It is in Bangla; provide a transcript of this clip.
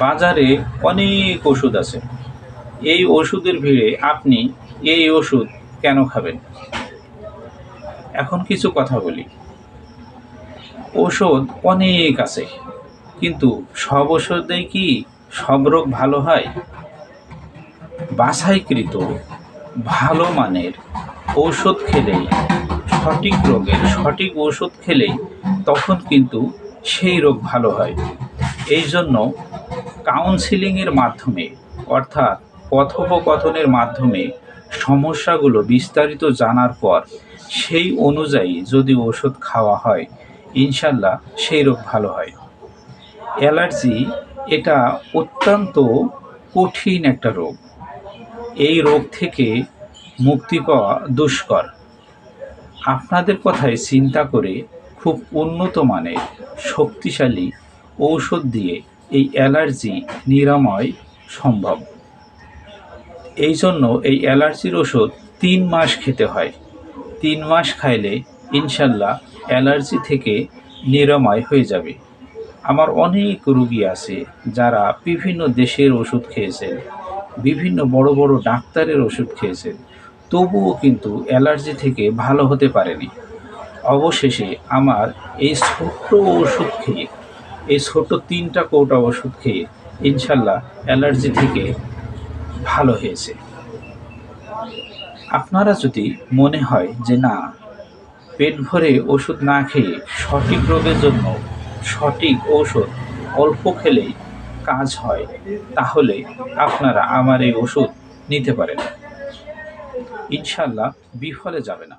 বাজারে অনেক ওষুধ আছে। এই ওষুধের ভিড়ে আপনি এই ওষুধ কেন খাবেন? এখন কিছু কথা বলি। ওষুধ অনেক আছে, কিন্তু সব ওষুধেই কি সব রোগ ভালো হয়? বাছাইকৃত ভালো মানের ঔষধ খেলেই, সঠিক রোগের সঠিক ওষুধ খেলেই তখন কিন্তু সেই রোগ ভালো হয়। এই জন্য কাউন্সিলিংয়ের মাধ্যমে, অর্থাৎ কথোপকথনের মাধ্যমে সমস্যাগুলো বিস্তারিত জানার পর সেই অনুযায়ী যদি ওষুধ খাওয়া হয়, ইনশাল্লাহ সেই রোগ ভালো হয়। অ্যালার্জি এটা অত্যন্ত কঠিন একটা রোগ। এই রোগ থেকে মুক্তি পাওয়া দুষ্কর। আপনাদের কথায় চিন্তা করে খুব উন্নত মানের শক্তিশালী ঔষধ দিয়ে এই অ্যালার্জি নিরাময় সম্ভব। এই জন্য এই অ্যালার্জির ওষুধ 3 মাস খেতে হয়। 3 মাস খাইলে ইনশাল্লাহ অ্যালার্জি থেকে নিরাময় হয়ে যাবে। আমার অনেক রোগী আছে যারা বিভিন্ন দেশের ওষুধ খেয়েছেন, বিভিন্ন বড় বড় ডাক্তারের ওষুধ খেয়েছেন, তবুও কিন্তু অ্যালার্জি থেকে ভালো হতে পারেনি। অবশেষে আমার এই ছোট্ট ওষুধ খেয়ে, এই ছোট্ট 3টা কৌটা ওষুধ খেয়ে ইনশাল্লাহ অ্যালার্জি থেকে ভালো হয়েছে। আপনারা যদি মনে হয় যে না, পেট ভরে ওষুধ না খেয়ে সঠিক রোগের জন্য সঠিক ঔষধ অল্প খেলেই কাজ হয়, তাহলে আপনারা আমার এই ওষুধ নিতে পারেন। ইনশাল্লাহ বিফলে যাবে না।